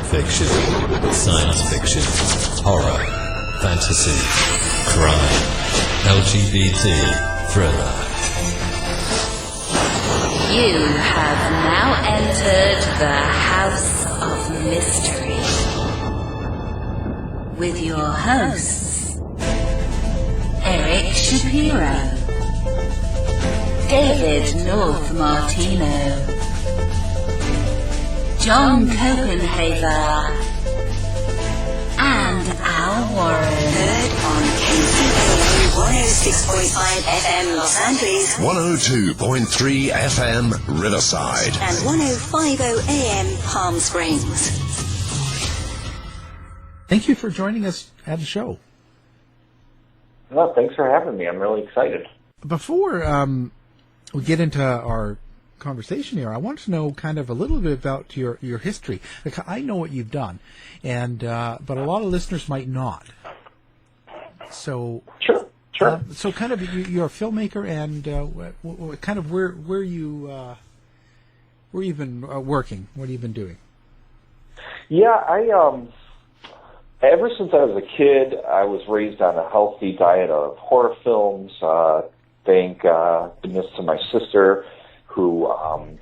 fiction, science fiction, horror, fantasy, crime, LGBT, thriller. You have now entered the House of Mystery with your hosts, Eric Shapiro, David North Martino, John Copenhaver, and Al Warren. Heard on KCAA 106.5 FM Los Angeles, 102.3 FM Riverside, and 105.0 AM Palm Springs. Thank you for joining us at the show. Well, thanks for having me. I'm really excited. Before we get into our conversation here, I want to know kind of a little bit about your history. Like, I know what you've done, and but a lot of listeners might not. So Sure. So kind of you're a filmmaker, and kind of where you've been working. What have you been doing? Yeah, I ever since I was a kid, I was raised on a healthy diet of horror films. Thank goodness to my sister, who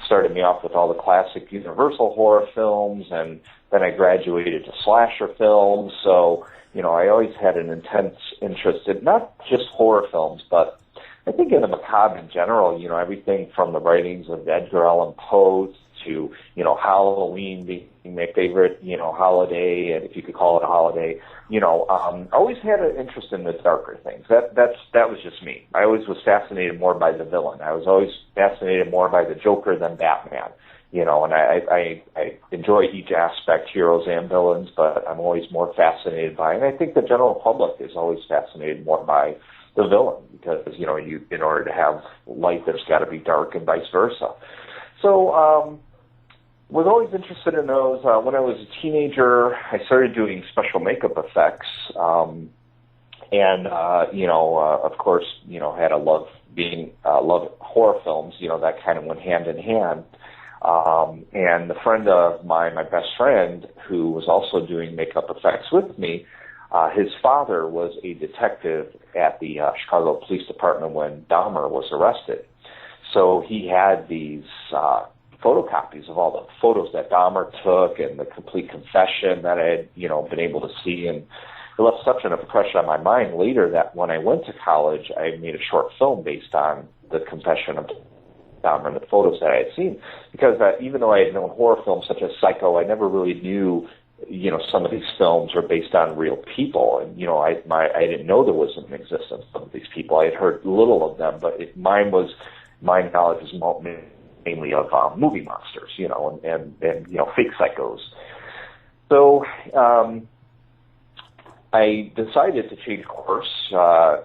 started me off with all the classic Universal horror films, and then I graduated to slasher films. So, you know, I always had an intense interest in not just horror films, but I think in the macabre in general. You know, everything from the writings of Edgar Allan Poe to, you know, Halloween being my favorite, you know, holiday, and if you could call it a holiday, you know, always had an interest in the darker things. That was just me. I always was fascinated more by the villain. I was always fascinated more by the Joker than Batman, you know, and I enjoy each aspect, heroes and villains, but I'm always more fascinated by, and I think the general public is always fascinated more by the villain, because, you know, in order to have light, there's got to be dark, and vice versa. So, was always interested in those. When I was a teenager, I started doing special makeup effects, and you know, of course, you know, had a love horror films. You know, that kind of went hand in hand. And the friend of mine, my best friend, who was also doing makeup effects with me, his father was a detective at the Chicago Police Department when Dahmer was arrested. So he had these photocopies of all the photos that Dahmer took and the complete confession that I had, you know, been able to see, and it left such an impression on my mind later that when I went to college, I made a short film based on the confession of Dahmer and the photos that I had seen, because even though I had known horror films such as Psycho, I never really knew, you know, some of these films are based on real people, and, you know, I didn't know there was an existence of these people. I had heard little of them, but my knowledge was mainly of movie monsters, you know, and you know, fake psychos. So I decided to change course.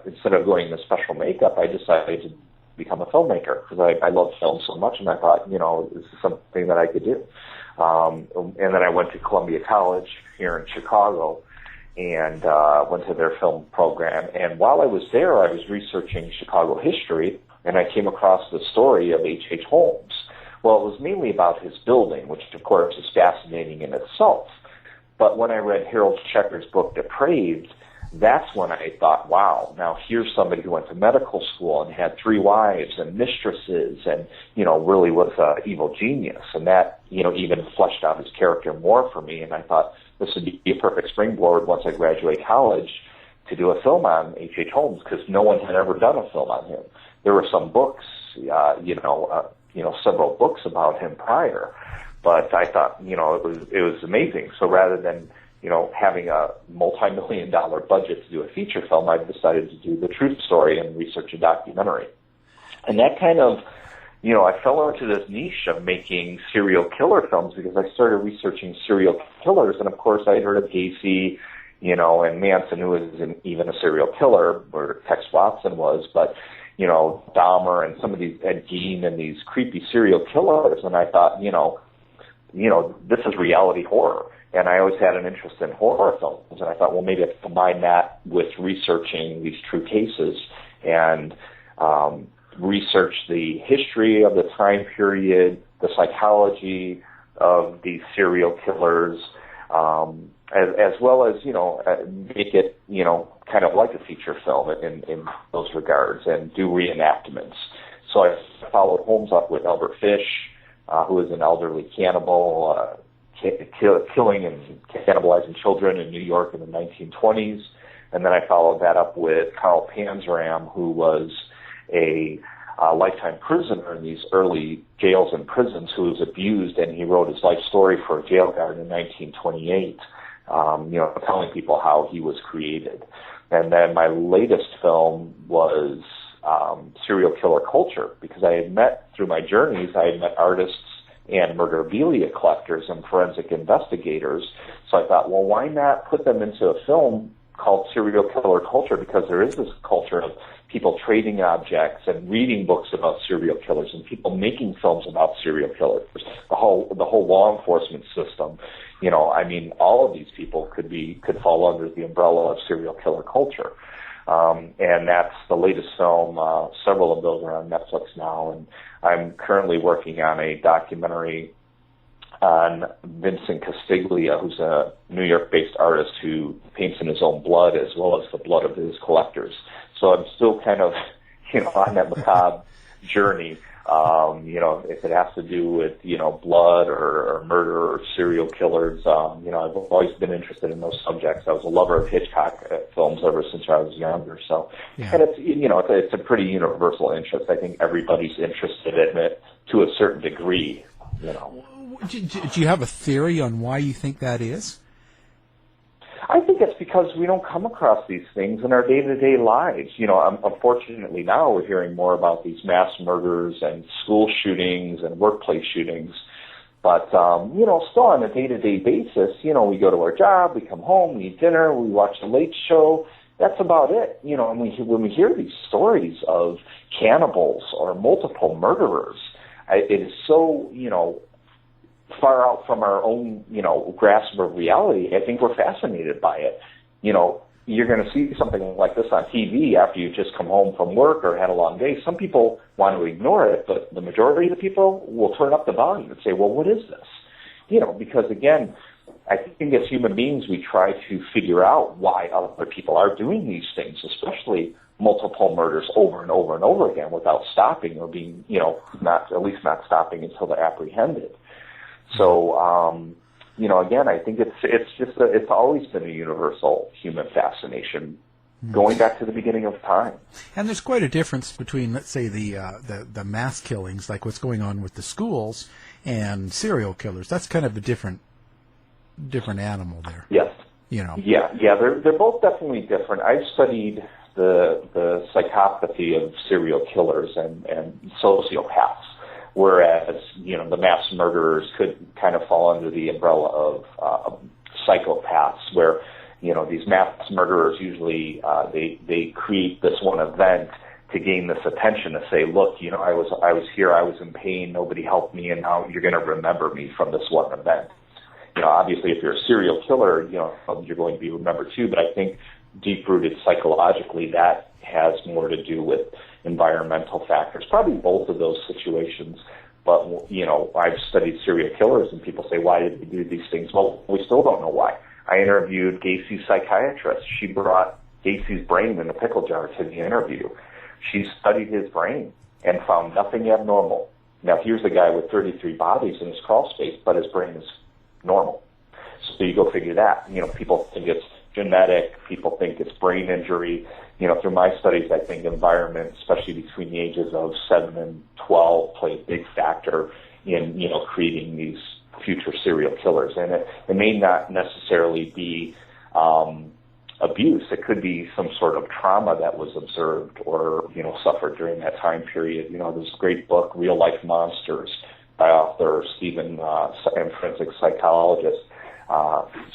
Instead of going into special makeup, I decided to become a filmmaker, because I love film so much, and I thought, you know, this is something that I could do. And then I went to Columbia College here in Chicago, and went to their film program. And while I was there, I was researching Chicago history, and I came across the story of H.H. Holmes. Well, it was mainly about his building, which, of course, is fascinating in itself. But when I read Harold Checker's book, Depraved, that's when I thought, wow, now here's somebody who went to medical school and had 3 wives and mistresses and, you know, really was an evil genius. And that, you know, even fleshed out his character more for me. And I thought this would be a perfect springboard once I graduate college to do a film on H.H. Holmes, because no one had ever done a film on him. There were some books, several books about him prior, but I thought, you know, it was amazing. So rather than, you know, having a multi-million-dollar budget to do a feature film, I decided to do the truth story and research a documentary. And that kind of, you know, I fell into this niche of making serial killer films because I started researching serial killers, and of course I had heard of Gacy, you know, and Manson, who isn't even a serial killer, or Tex Watson was, but, you know, Dahmer and some of these, Ed Gein and these creepy serial killers, and I thought, you know, this is reality horror. And I always had an interest in horror films, and I thought, well, maybe I could combine that with researching these true cases and research the history of the time period, the psychology of these serial killers, as well as, make it, kind of like a feature film in those regards and do reenactments. So I followed Holmes up with Albert Fish, who is an elderly cannibal, killing and cannibalizing children in New York in the 1920s. And then I followed that up with Carl Panzram, who was a lifetime prisoner in these early jails and prisons who was abused, and he wrote his life story for a jail guard in 1928, telling people how he was created. And then my latest film was serial killer culture, because I had met, through my journeys, I had met artists and murderabilia collectors and forensic investigators. So I thought, well, why not put them into a film called Serial Killer Culture, because there is this culture of people trading objects and reading books about serial killers and people making films about serial killers. The whole law enforcement system, all of these people could fall under the umbrella of serial killer culture. And that's the latest film. Several of those are on Netflix now, and I'm currently working on a documentary on Vincent Castiglia, who's a New York-based artist who paints in his own blood as well as the blood of his collectors. So I'm still kind of, on that macabre journey. If it has to do with, blood or murder or serial killers, I've always been interested in those subjects. I was a lover of Hitchcock films ever since I was younger. So, and it's, it's a pretty universal interest. I think everybody's interested in it to a certain degree, Do you have a theory on why you think that is? I think it's because we don't come across these things in our day-to-day lives. Unfortunately now we're hearing more about these mass murders and school shootings and workplace shootings. But, still on a day-to-day basis, we go to our job, we come home, we eat dinner, we watch the Late Show. That's about it. And when we hear these stories of cannibals or multiple murderers, it is so, far out from our own, grasp of reality. I think we're fascinated by it. You're going to see something like this on TV after you've just come home from work or had a long day. Some people want to ignore it, but the majority of the people will turn up the volume and say, well, what is this? Because again, I think as human beings, we try to figure out why other people are doing these things, especially multiple murders over and over and over again without stopping or being, not stopping until they're apprehended. So, again, I think it's always been a universal human fascination, going back to the beginning of time. And there's quite a difference between, let's say, the mass killings, like what's going on with the schools, and serial killers. That's kind of a different animal there. Yes. Yeah, they're both definitely different. I've studied the psychopathy of serial killers and sociopaths. Whereas, the mass murderers could kind of fall under the umbrella of psychopaths, where, these mass murderers usually, they create this one event to gain this attention, to say, look, I was here, I was in pain, nobody helped me, and now you're going to remember me from this one event. Obviously, if you're a serial killer, you're going to be remembered too, but I think deep-rooted psychologically, that has more to do with environmental factors, probably both of those situations. But, I've studied serial killers, and people say, why did they do these things? Well, we still don't know why. I interviewed Gacy's psychiatrist. She brought Gacy's brain in a pickle jar to the interview. She studied his brain and found nothing abnormal. Now, here's a guy with 33 bodies in his crawl space, but his brain is normal. So you go figure that. People think it's genetic. People think it's brain injury. Through my studies, I think environment, especially between the ages of 7 and 12, play a big factor in, creating these future serial killers. And it may not necessarily be abuse. It could be some sort of trauma that was observed or, suffered during that time period. There's a great book, Real Life Monsters, by author and forensic psychologist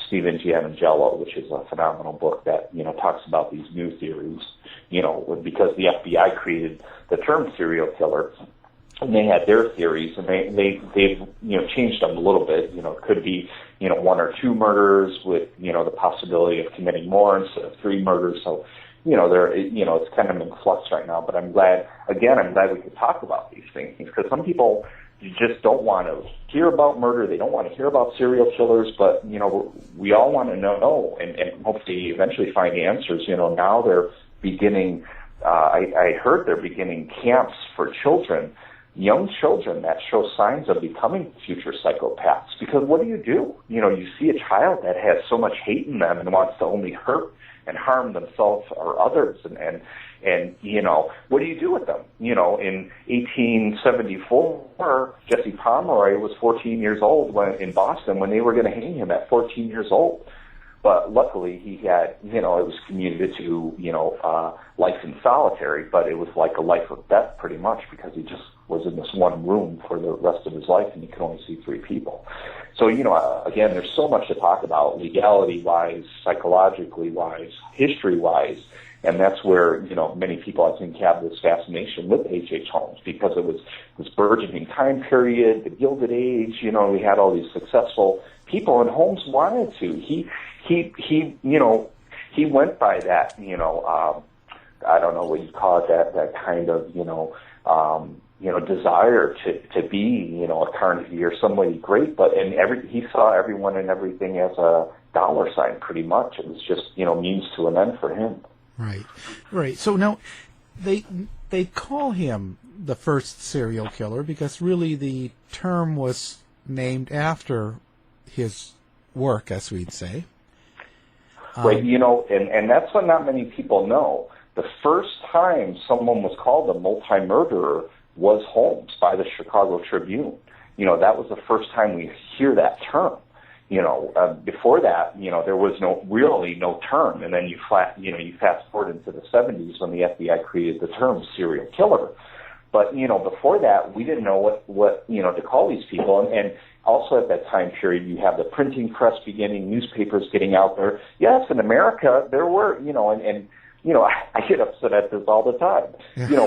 Stephen Gianangelo, which is a phenomenal book that, talks about these new theories, because the FBI created the term serial killer, and they had their theories, and they've changed them a little bit. It could be, 1 or 2 murders with, the possibility of committing more instead of 3 murders. So, it's kind of in flux right now, but I'm glad we could talk about these things, because some people, just don't want to hear about murder. They don't want to hear about serial killers, but, we all want to know and hopefully eventually find answers. Now they're beginning, I heard they're beginning camps for children, young children that show signs of becoming future psychopaths. Because what do? You see a child that has so much hate in them and wants to only hurt and harm themselves or others, and what do you do with them? In 1874, Jesse Pomeroy was 14 years old in Boston when they were going to hang him at 14 years old. But luckily he had, it was commuted to, life in solitary, but it was like a life of death pretty much, because he just was in this one room for the rest of his life and he could only see 3 people. So, again, there's so much to talk about legality-wise, psychologically-wise, history-wise, and that's where, many people, I think, have this fascination with H.H. Holmes, because it was this burgeoning time period, the Gilded Age, we had all these successful people, and Holmes wanted to. He went by that, I don't know what you call it, that kind of, desire to be, a Carnegie or somebody great, but he saw everyone and everything as a dollar sign pretty much. It was just, means to an end for him. Right. So now they call him the first serial killer because really the term was named after his work, as we'd say. Right, and that's what not many people know. The first time someone was called a multi-murderer was Holmes by the Chicago Tribune. That was the first time we hear that term. Before that, there was no term. And then you fast forward into the 70s when the FBI created the term serial killer. But, before that, we didn't know what to call these people. And also at that time period, you have the printing press beginning, newspapers getting out there. Yes, in America, there were, I get upset at this all the time.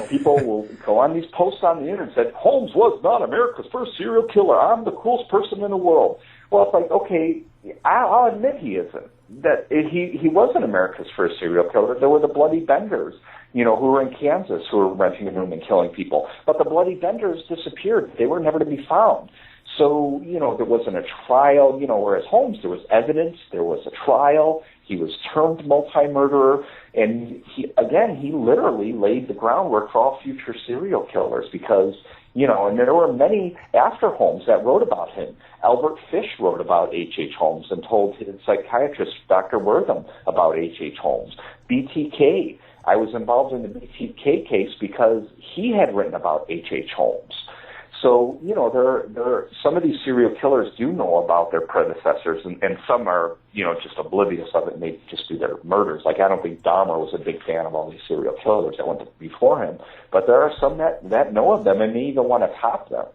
People will go on these posts on the internet and say, Holmes was not America's first serial killer. I'm the coolest person in the world. Well, it's like, okay, I'll admit he isn't. That he wasn't America's first serial killer. There were the Bloody Benders, who were in Kansas, who were renting a room and killing people. But the Bloody Benders disappeared. They were never to be found. So, there wasn't a trial, whereas Holmes, there was evidence, there was a trial, he was termed multi-murderer, and he literally laid the groundwork for all future serial killers because, and there were many after Holmes that wrote about him. Albert Fish wrote about H.H. Holmes and told his psychiatrist, Dr. Wortham, about H.H. Holmes. BTK, I was involved in the BTK case because he had written about H.H. Holmes. So, there some of these serial killers do know about their predecessors, and some are, just oblivious of it, and they just do their murders. Like, I don't think Dahmer was a big fan of all these serial killers that went before him, but there are some that know of them and may even want to top them.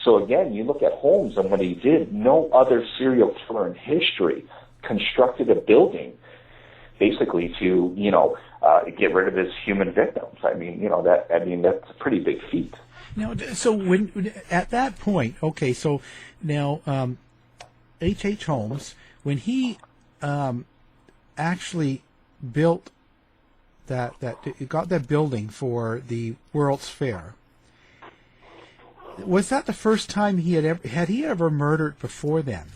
So, again, you look at Holmes and what he did, no other serial killer in history constructed a building basically to, get rid of his human victims. That's a pretty big feat. Now, so when at that point, okay, so now H.H. Holmes, when he actually built got that building for the World's Fair, was that the first time had he ever murdered before then?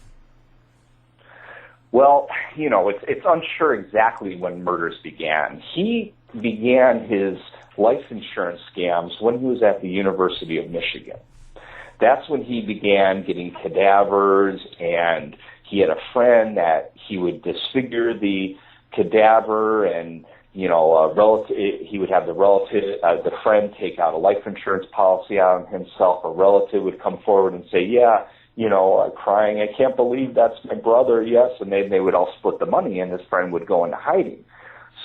Well, it's unsure exactly when murders began. He began his life insurance scams when he was at the University of Michigan. That's when he began getting cadavers, and he had a friend that he would disfigure the cadaver, and a relative, he would have the friend take out a life insurance policy on himself. A relative would come forward and say, yeah, crying, I can't believe that's my brother, yes, and they would all split the money, and his friend would go into hiding.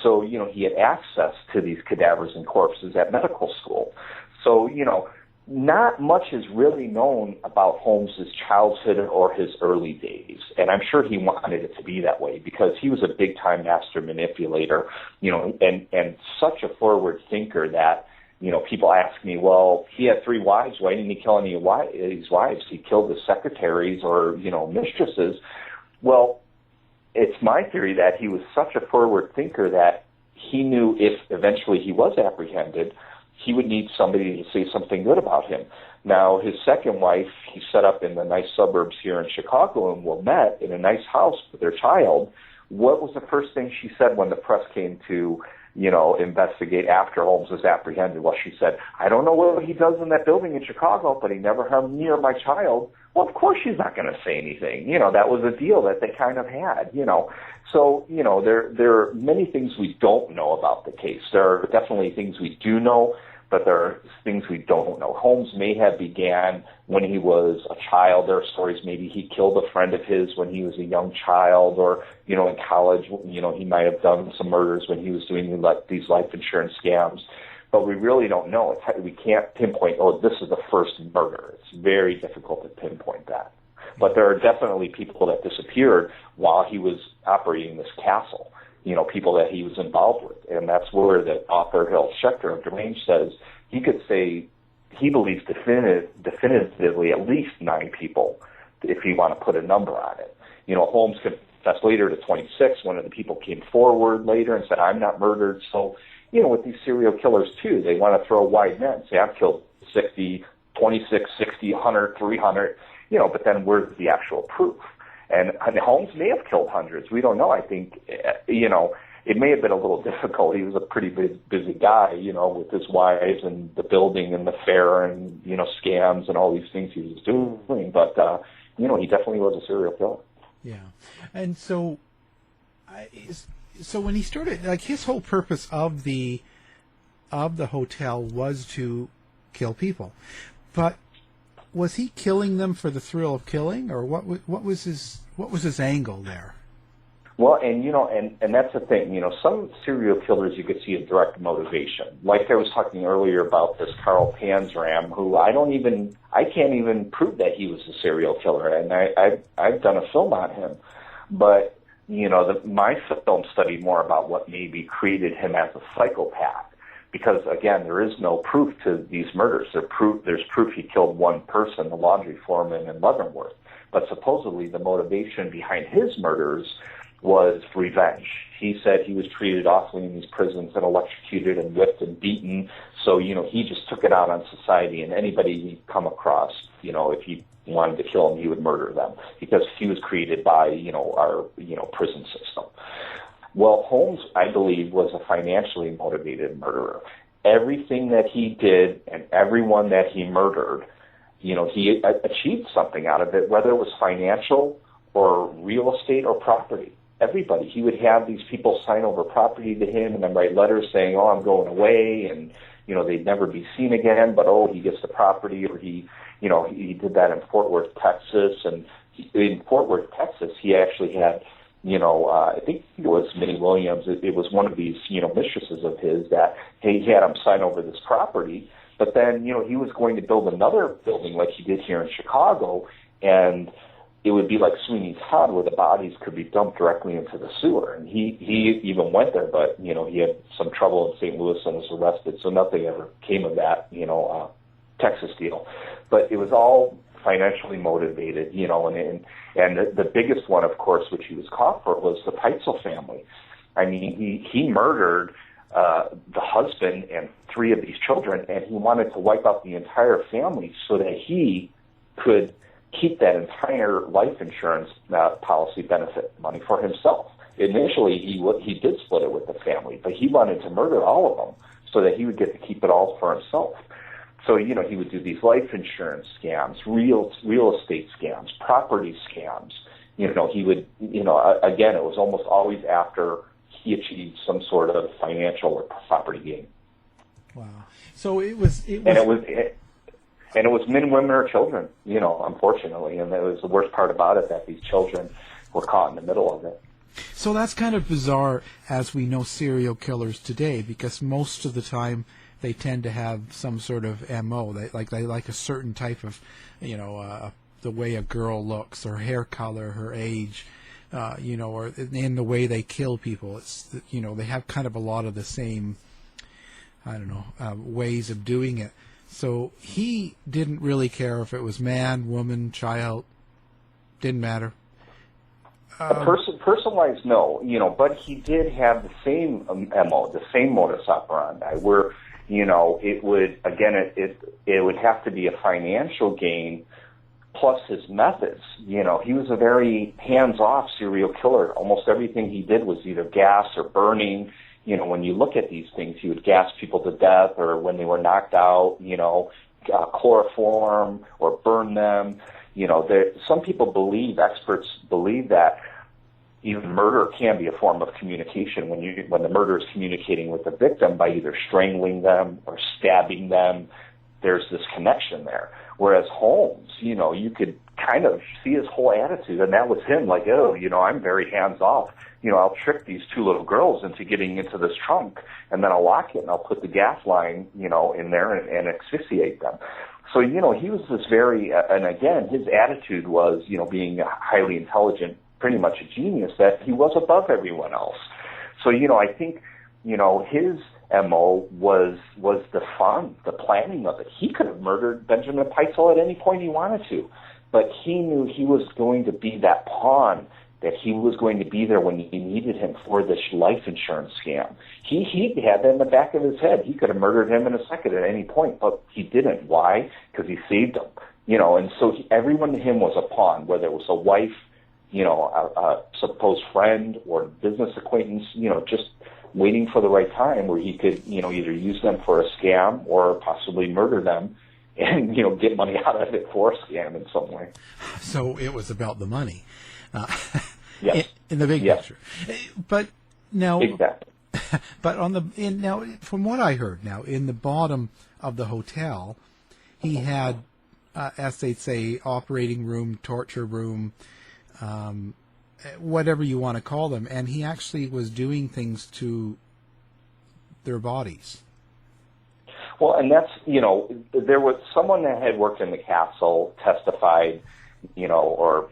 So, he had access to these cadavers and corpses at medical school. So, not much is really known about Holmes's childhood or his early days. And I'm sure he wanted it to be that way because he was a big-time master manipulator, and such a forward thinker that, people ask me, well, he had 3 wives. Why didn't he kill any of his wives? He killed the secretaries or, mistresses. Well, it's my theory that he was such a forward thinker that he knew if eventually he was apprehended he would need somebody to say something good about him. Now, his second wife, he set up in the nice suburbs here in Chicago and met in a nice house with their child. What was the first thing she said when the press came to, investigate after Holmes was apprehended? Well, she said, I don't know what he does in that building in Chicago, but he never harmed me or my child. Well, of course she's not going to say anything. That was a deal that they kind of had, So, there are many things we don't know about the case. There are definitely things we do know, but there are things we don't know. Holmes may have began when he was a child. There are stories maybe he killed a friend of his when he was a young child, or, in college, he might have done some murders when he was doing these life insurance scams. But we really don't know. We can't pinpoint, this is the first murder. It's very difficult to pinpoint that. But there are definitely people that disappeared while he was operating this castle, people that he was involved with. And that's where the author, Harold Schechter of Deranged, says he could say he believes definitively at least 9 people, if you want to put a number on it. Holmes confessed later to 26. One of the people came forward later and said, I'm not murdered. So, with these serial killers, too, they want to throw a wide net and say, I've killed 60, 26, 60, 100, 300, but then where's the actual proof? And Holmes may have killed hundreds. We don't know. I think, it may have been a little difficult. He was a pretty busy guy, with his wives and the building and the fair and, scams and all these things he was doing. But, he definitely was a serial killer. Yeah. And so when he started, his whole purpose of the hotel was to kill people. But was he killing them for the thrill of killing, or what was his angle there? Well, and that's the thing. Some serial killers you could see a direct motivation. Like I was talking earlier about this Carl Panzram, who I can't even prove that he was a serial killer, and I've done a film on him. But my film studied more about what maybe created him as a psychopath. Because, again, there is no proof to these murders. There's proof he killed one person, the laundry foreman in Leavenworth. But supposedly the motivation behind his murders was revenge. He said he was treated awfully in these prisons and electrocuted and whipped and beaten. So, he just took it out on society, and anybody he'd come across, if he wanted to kill them, he would murder them. Because he was created by, our, prison system. Well, Holmes, I believe, was a financially motivated murderer. Everything that he did and everyone that he murdered, he achieved something out of it, whether it was financial or real estate or property. Everybody. He would have these people sign over property to him and then write letters saying, I'm going away, and, they'd never be seen again, but, he gets the property, or he did that in Fort Worth, Texas. And in Fort Worth, Texas, he actually had, I think it was Minnie Williams. It was one of these, mistresses of his that he had him sign over this property. But then, he was going to build another building like he did here in Chicago, and it would be like Sweeney Todd, where the bodies could be dumped directly into the sewer. And he even went there, but, he had some trouble in St. Louis and was arrested, so nothing ever came of that, Texas deal. But it was all financially motivated, and the biggest one, of course, which he was caught for, was the Pitzel family. I mean, he murdered the husband and 3 of these children, and he wanted to wipe out the entire family so that he could keep that entire life insurance policy benefit money for himself. Initially, he did split it with the family, but he wanted to murder all of them so that he would get to keep it all for himself. So, he would do these life insurance scams, real estate scams, property scams. He would, again, it was almost always after he achieved some sort of financial or property gain. Wow. So it was and it was men, women, or children, unfortunately. And that was the worst part about it, that these children were caught in the middle of it. So that's kind of bizarre as we know serial killers today, because most of the time they tend to have some sort of MO. They like a certain type of, the way a girl looks, her hair color, her age, or in the way they kill people. It's, they have kind of a lot of the same, ways of doing it. So he didn't really care if it was man, woman, child, didn't matter. Person-wise, no, but he did have the same MO, the same modus operandi, where it would, again, it would have to be a financial gain plus his methods. He was a very hands-off serial killer. Almost everything he did was either gas or burning. When you look at these things, he would gas people to death, or when they were knocked out, chloroform or burn them. Some people experts believe that even murder can be a form of communication when the murderer is communicating with the victim by either strangling them or stabbing them. There's this connection there. Whereas Holmes, you could kind of see his whole attitude, and that was him, like, I'm very hands-off. I'll trick these two little girls into getting into this trunk, and then I'll lock it, and I'll put the gas line, in there and asphyxiate them. So, he was this and again, his attitude was, being highly intelligent, pretty much a genius, that he was above everyone else. So, I think, his MO was the fun, the planning of it. He could have murdered Benjamin Pitezel at any point he wanted to, but he knew he was going to be that pawn, that he was going to be there when he needed him for this life insurance scam. He had that in the back of his head. He could have murdered him in a second at any point, but he didn't. Why? Because he saved him. And so everyone to him was a pawn, whether it was a wife, a supposed friend or business acquaintance, just waiting for the right time where he could, either use them for a scam or possibly murder them and, get money out of it for a scam in some way. So it was about the money. Yes. In the big picture. But now, exactly. But now, from what I heard, now in the bottom of the hotel, he had, as they'd say, operating room, torture room, whatever you want to call them, and he actually was doing things to their bodies. Well, and that's, there was someone that had worked in the castle testified, or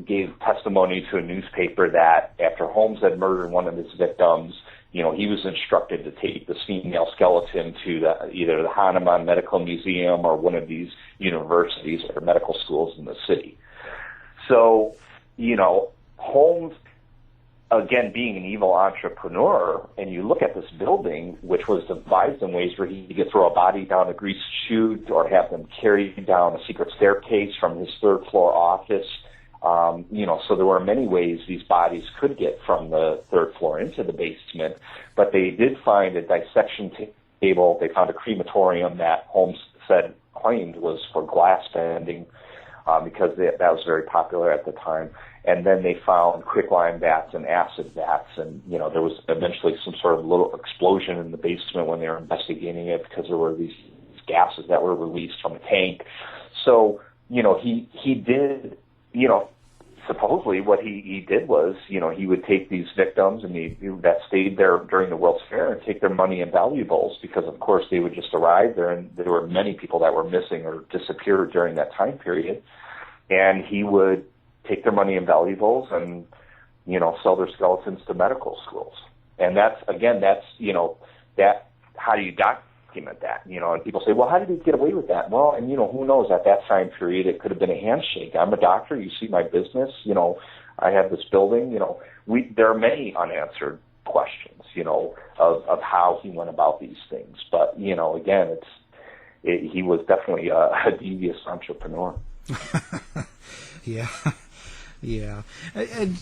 gave testimony to a newspaper that after Holmes had murdered one of his victims, he was instructed to take this female skeleton to either the Hahnemann Medical Museum or one of these universities or medical schools in the city. So, Holmes, again, being an evil entrepreneur, and you look at this building, which was devised in ways where he could throw a body down a greased chute or have them carried down a secret staircase from his third-floor office. So there were many ways these bodies could get from the third floor into the basement, but they did find a dissection table. They found a crematorium that Holmes claimed was for glass bending, because that was very popular at the time. And then they found quicklime vats and acid vats, and there was eventually some sort of little explosion in the basement when they were investigating it because there were these gases that were released from a tank. So he did, supposedly what he did was, he would take these victims and that stayed there during the World's Fair and take their money and valuables, because of course they would just arrive there, and there were many people that were missing or disappeared during that time period, and he would take their money and valuables and, sell their skeletons to medical schools. And that's, how do you document that? And people say, well, how did he get away with that? Well, and, who knows, at that time period, it could have been a handshake. I'm a doctor, you see my business, I have this building, there are many unanswered questions, of how he went about these things. But, again, he was definitely a devious entrepreneur. Yeah. Yeah. And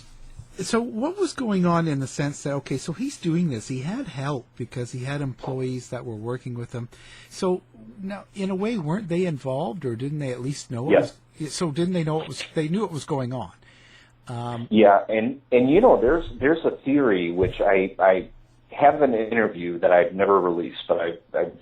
so what was going on in the sense that, okay, so he's doing this. He had help because he had employees that were working with him. So now, in a way, weren't they involved, or didn't they at least know? Yes. So didn't they know they knew it was going on? Yeah. And there's a theory, which I have an interview that I've never released, but I've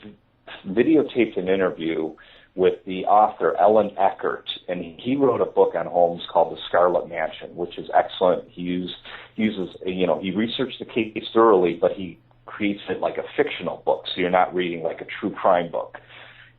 videotaped an interview with the author, Ellen Eckert, and he wrote a book on Holmes called The Scarlet Mansion, which is excellent. He he researched the case thoroughly, but he creates it like a fictional book, so you're not reading like a true crime book.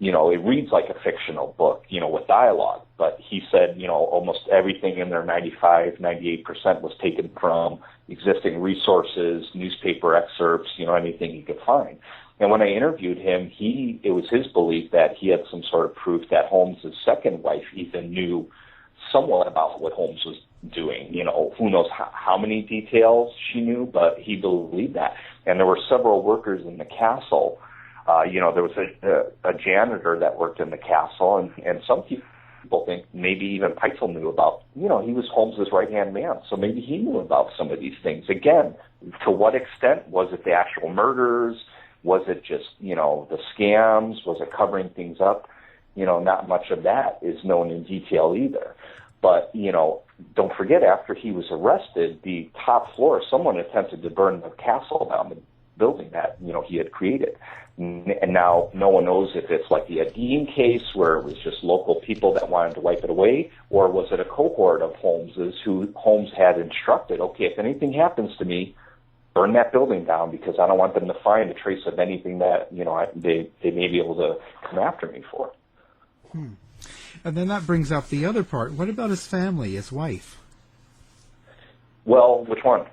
It reads like a fictional book, with dialogue, but he said, almost everything in there, 98% was taken from existing resources, newspaper excerpts, anything he could find. And when I interviewed him, it was his belief that he had some sort of proof that Holmes' second wife even knew somewhat about what Holmes was doing. Who knows how many details she knew, but he believed that. And there were several workers in the castle There was a janitor that worked in the castle, and some people think maybe even Pitezel knew about, he was Holmes's right-hand man, so maybe he knew about some of these things. Again, to what extent? Was it the actual murders? Was it just, the scams? Was it covering things up? Not much of that is known in detail either. But, don't forget, after he was arrested, the top floor, someone attempted to burn the castle down, the building that, he had created. And now no one knows if it's like the Adine case where it was just local people that wanted to wipe it away, or was it a cohort of Holmeses who Holmes had instructed, okay, if anything happens to me, burn that building down because I don't want them to find a trace of anything that, they may be able to come after me for. And then that brings up the other part. What about his family, his wife? Well, which one?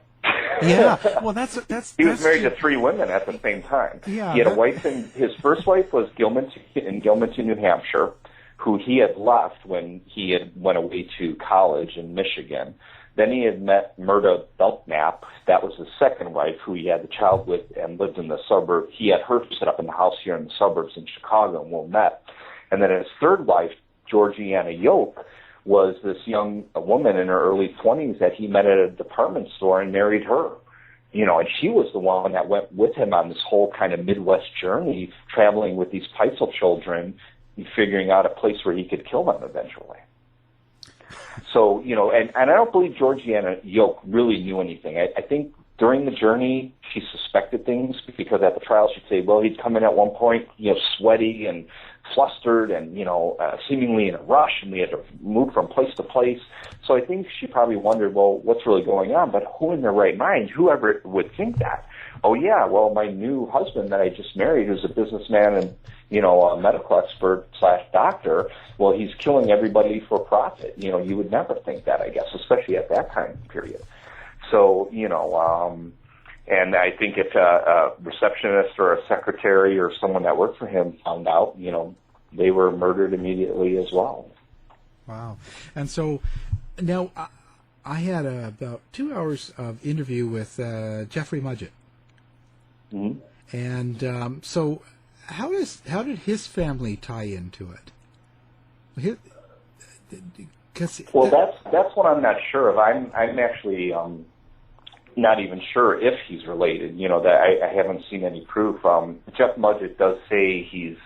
Yeah, well, that's he was married to 3 women at the same time. Yeah, he had a wife, his first wife was in Gilmanton, New Hampshire, who he had left when he had went away to college in Michigan. Then he had met Myrta Belknap. That was his second wife, who he had the child with and lived in the suburb. He had her set up in the house here in the suburbs in Chicago, and met. And then his third wife, Georgiana Yoke, was this young woman in her early 20s that he met at a department store and married her. And she was the one that went with him on this whole kind of Midwest journey, traveling with these Pitezel children, figuring out a place where he could kill them eventually. So, and I don't believe Georgiana Yoke really knew anything. I think during the journey, she suspected things because at the trial she'd say, well, he'd come in at one point, sweaty and flustered and, seemingly in a rush, and we had to move from place to place. So I think she probably wondered, well, what's really going on? But who in their right mind, whoever would think that? Oh, yeah, well, my new husband that I just married is a businessman and, a medical expert / doctor. Well, he's killing everybody for profit. You would never think that, I guess, especially at that time period. So, and I think if a receptionist or a secretary or someone that worked for him found out, they were murdered immediately as well. Wow. And so now I had about 2 hours of interview with Jeffrey Mudgett. Mm-hmm. And so how did his family tie into it? That's what I'm not sure of. I'm actually not even sure if he's related. That I haven't seen any proof. Jeff Mudgett does say he's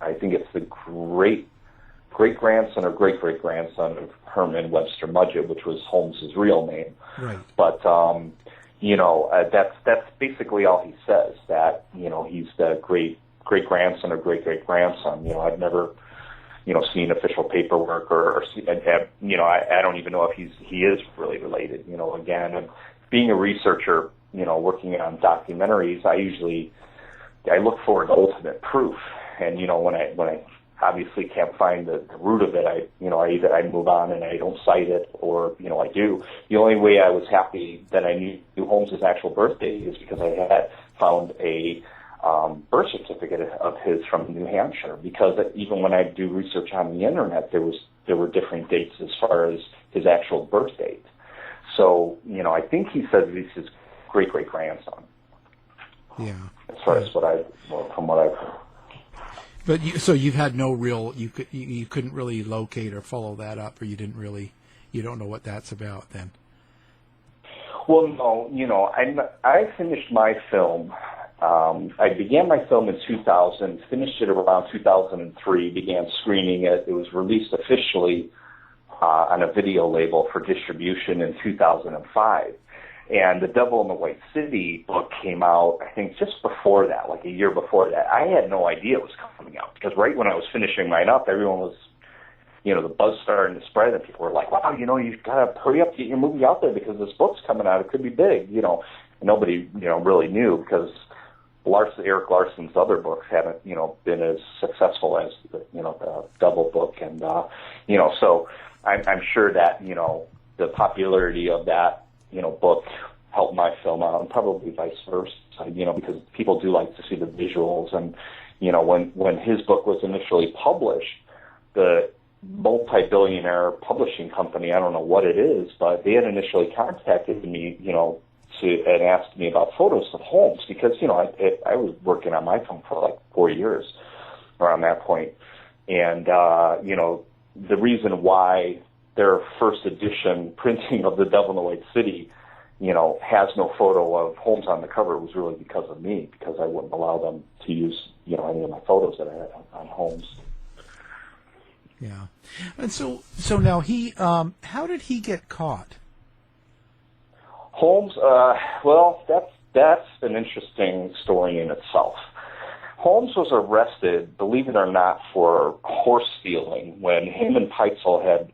I think it's the great grandson or great grandson of Herman Webster Mudgett, which was Holmes's real name. Right. But that's basically all he says. That he's the great grandson or great grandson. I've never seen official paperwork or I don't even know if he is really related. Again, and being a researcher, working on documentaries, I look for an ultimate proof. And when I obviously can't find the root of it, I move on and I don't cite it, or I do. The only way I was happy that I knew Holmes' actual birthday is because I had found a birth certificate of his from New Hampshire, because even when I do research on the internet, there were different dates as far as his actual birth date. So, I think he says he's his great grandson. Yeah. As far as from what I've heard. But so you've had no real, you couldn't really locate or follow that up, or you don't know what that's about then. Well, no, I finished my film. I began my film in 2000, finished it around 2003, began screening it. It was released officially on a video label for distribution in 2005. And The Devil in the White City book came out, I think, just before that, like a year before that. I had no idea it was coming out, because right when I was finishing mine up, everyone was, the buzz starting to spread, and people were like, wow, you've got to hurry up, get your movie out there, because this book's coming out. It could be big, And nobody, really knew, because Eric Larson's other books haven't, been as successful as, the Devil book. And, so I'm sure that, the popularity of that, book helped my film out, and probably vice versa, because people do like to see the visuals. And, when his book was initially published, the multi-billionaire publishing company, I don't know what it is, but they had initially contacted me, and asked me about photos of Holmes because, I was working on my phone for like 4 years around that point. And, the reason why their first edition printing of The Devil in the White City, has no photo of Holmes on the cover was really because of me, because I wouldn't allow them to use, any of my photos that I had on Holmes. Yeah. And so now he, how did he get caught? Holmes, that's an interesting story in itself. Holmes was arrested, believe it or not, for horse stealing when him and Pitzel had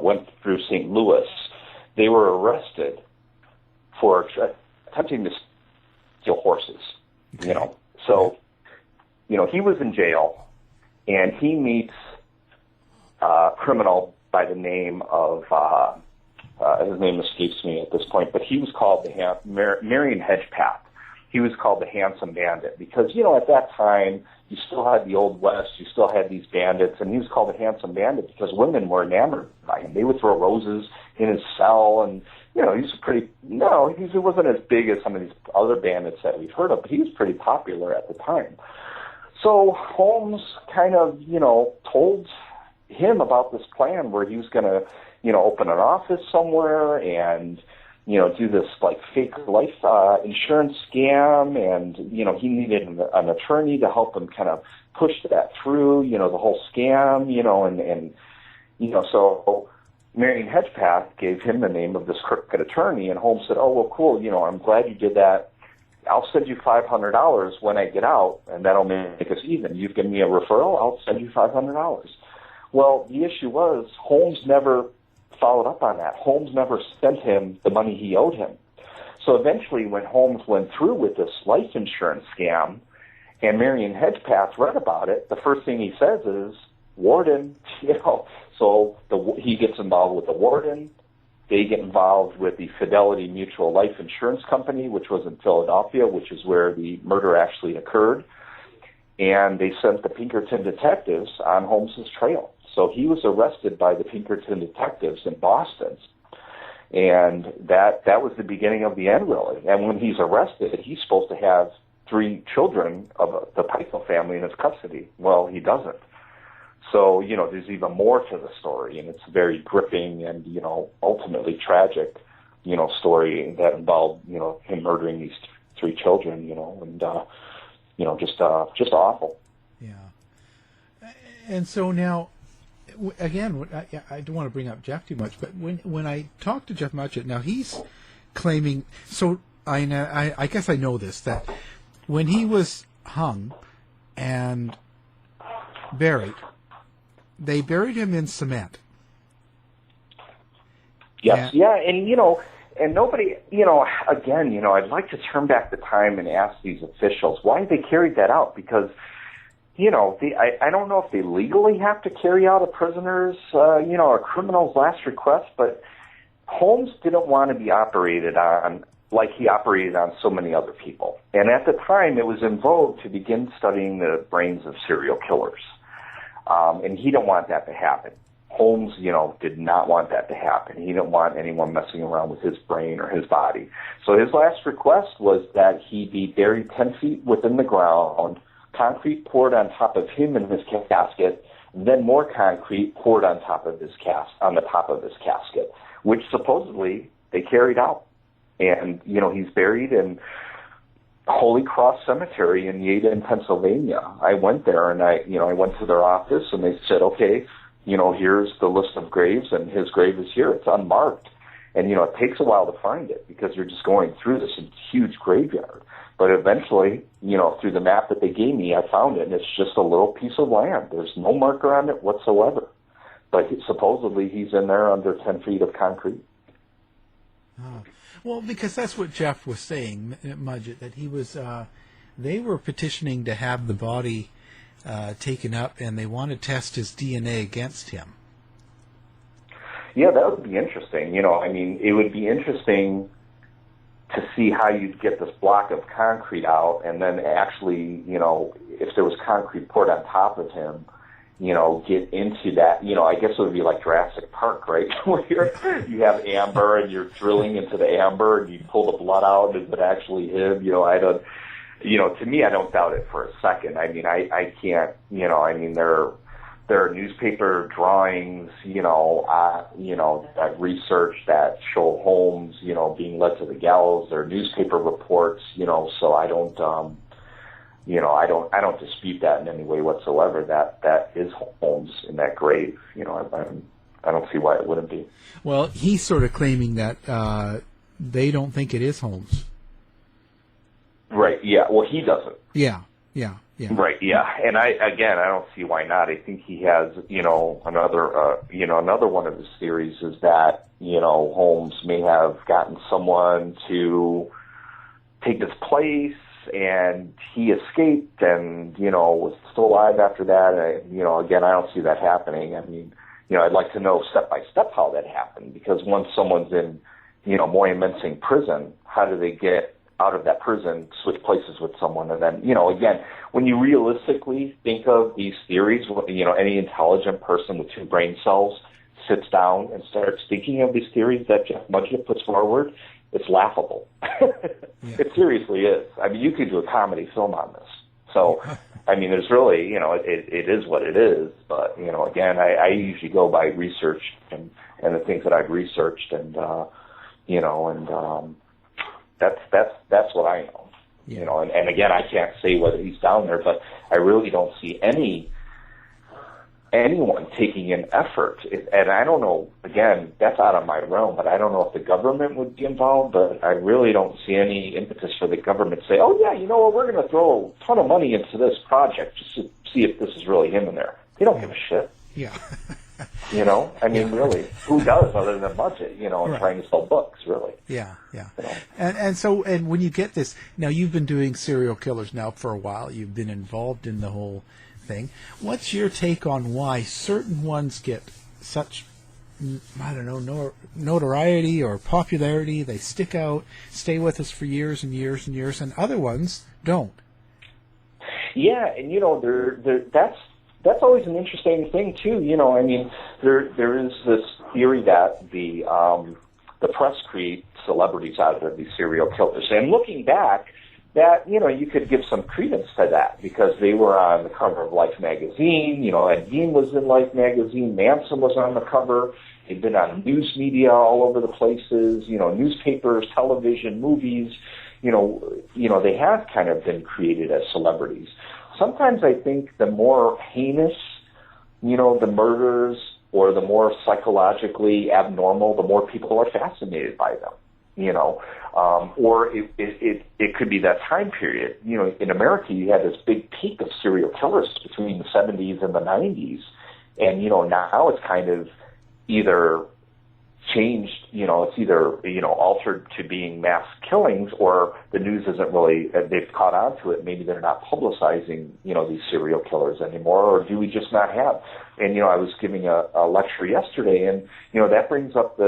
went through St. Louis. They were arrested for attempting to steal horses. Okay. So he was in jail, and he meets a criminal by the name of his name escapes me at this point, but he was called Marion Hedgepath. He was called the Handsome Bandit because, at that time, you still had the Old West, you still had these bandits, and he was called the Handsome Bandit because women were enamored by him. They would throw roses in his cell, and, he wasn't as big as some of these other bandits that we've heard of, but he was pretty popular at the time. So Holmes kind of, told him about this plan where he was going to, open an office somewhere and, do this like fake life insurance scam, and he needed an attorney to help him kind of push that through, the whole scam, so Marion Hedgepath gave him the name of this crooked attorney, and Holmes said, "Oh, well, cool, I'm glad you did that. I'll send you $500 when I get out, and that'll make us even. You've given me a referral, I'll send you $500. Well, the issue was Holmes never followed up on that. Holmes never sent him the money he owed him. So eventually when Holmes went through with this life insurance scam and Marion Hedgepath read about it, the first thing he says is, "Warden," so he gets involved with the warden. They get involved with the Fidelity Mutual Life Insurance Company, which was in Philadelphia, which is where the murder actually occurred. And they sent the Pinkerton detectives on Holmes's trail. So he was arrested by the Pinkerton detectives in Boston. And that was the beginning of the end, really. And when he's arrested, he's supposed to have 3 children of the Pitzel family in his custody. Well, he doesn't. So, there's even more to the story, and it's a very gripping and, ultimately tragic, story that involved, him murdering these 3 children, and, just awful. Yeah. And so now, again, I don't want to bring up Jeff too much, but when I talked to Jeff Mudgett, now he's claiming, so I guess I know this, that when he was hung and buried, they buried him in cement. Yes, and nobody, again, I'd like to turn back the time and ask these officials why they carried that out, because I don't know if they legally have to carry out a prisoner's, a criminal's last request, but Holmes didn't want to be operated on like he operated on so many other people. And at the time, it was in vogue to begin studying the brains of serial killers. And he didn't want that to happen. Holmes, did not want that to happen. He didn't want anyone messing around with his brain or his body. So his last request was that he be buried 10 feet within the ground, concrete poured on top of him in his casket, then more concrete poured on top of his on the top of his casket, which supposedly they carried out. And, he's buried in Holy Cross Cemetery in Yeadon, Pennsylvania. I went there and I went to their office and they said, okay, here's the list of graves and his grave is here. It's unmarked. And, it takes a while to find it because you're just going through this huge graveyard. But eventually, through the map that they gave me, I found it, and it's just a little piece of land. There's no marker on it whatsoever. But supposedly he's in there under 10 feet of concrete. Oh. Well, because that's what Jeff was saying, Mudgett, that he was, they were petitioning to have the body taken up, and they want to test his DNA against him. Yeah, that would be interesting. It would be interesting to see how you'd get this block of concrete out, and then actually, if there was concrete poured on top of him, get into that. I guess it would be like Jurassic Park, right? Where you have amber and you're drilling into the amber and you pull the blood out. Is it actually him? I don't, to me, I don't doubt it for a second. I mean, I can't, there are newspaper drawings, I've researched that show Holmes, being led to the gallows. There are newspaper reports, so I don't, I don't dispute that in any way whatsoever. That is Holmes in that grave. I don't see why it wouldn't be. Well, he's sort of claiming that they don't think it is Holmes. Right. Yeah. Well, he doesn't. Yeah. Right. Yeah. And I don't see why not. I think he has, another one of his theories is that, Holmes may have gotten someone to take his place, and he escaped and, was still alive after that. And, again, I don't see that happening. I mean, I'd like to know step by step how that happened, because once someone's in, Moyamensing prison, how do they get out of that prison, switch places with someone? And then, again, when you realistically think of these theories, any intelligent person with 2 brain cells sits down and starts thinking of these theories that Jeff Mudgett puts forward, it's laughable. Yeah. It seriously is. I mean, you could do a comedy film on this. So, I mean, there's really, it is what it is. But, again, I usually go by research and the things that I've researched, and, that's what I know. Yeah. And again, I can't say whether he's down there, but I really don't see anyone taking an effort. And I don't know, again, that's out of my realm, but I don't know if the government would be involved, but I really don't see any impetus for the government to say, oh yeah, we're going to throw a ton of money into this project just to see if this is really him in there. They don't give a shit. Yeah. I mean, really, who does other than Mudgett, and trying to sell books, really. Yeah. And when you get this, now you've been doing serial killers now for a while. You've been involved in the whole thing. What's your take on why certain ones get such, I don't know, notoriety or popularity? They stick out, stay with us for years and years and years, and other ones don't. Yeah, and that's always an interesting thing too. I mean, there is this theory that the press create celebrities out of these serial killers, and looking back, that you could give some credence to that, because they were on the cover of Life magazine. Ed Gein was in Life magazine. Manson was on the cover. They've been on news media all over the places. Newspapers, television, movies. They have kind of been created as celebrities. Sometimes I think the more heinous, the murders, or the more psychologically abnormal, the more people are fascinated by them. Or it could be that time period. In America, you had this big peak of serial killers between the 70s and the 90s. And, now it's kind of either changed, it's either, altered to being mass killings, or the news isn't really, they've caught on to it. Maybe they're not publicizing, these serial killers anymore, or do we just not have? And, I was giving a lecture yesterday, and, that brings up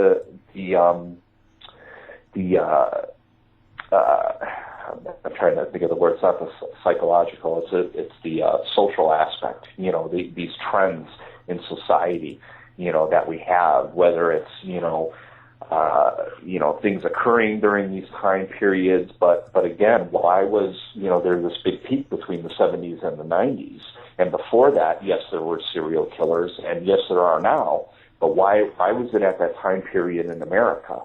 I'm trying to think of the word. It's not the psychological. It's the social aspect. These trends in society. That we have, whether it's things occurring during these time periods. But again, why was there this big peak between the 70s and the 90s? And before that, yes, there were serial killers, and yes, there are now. But why was it at that time period in America?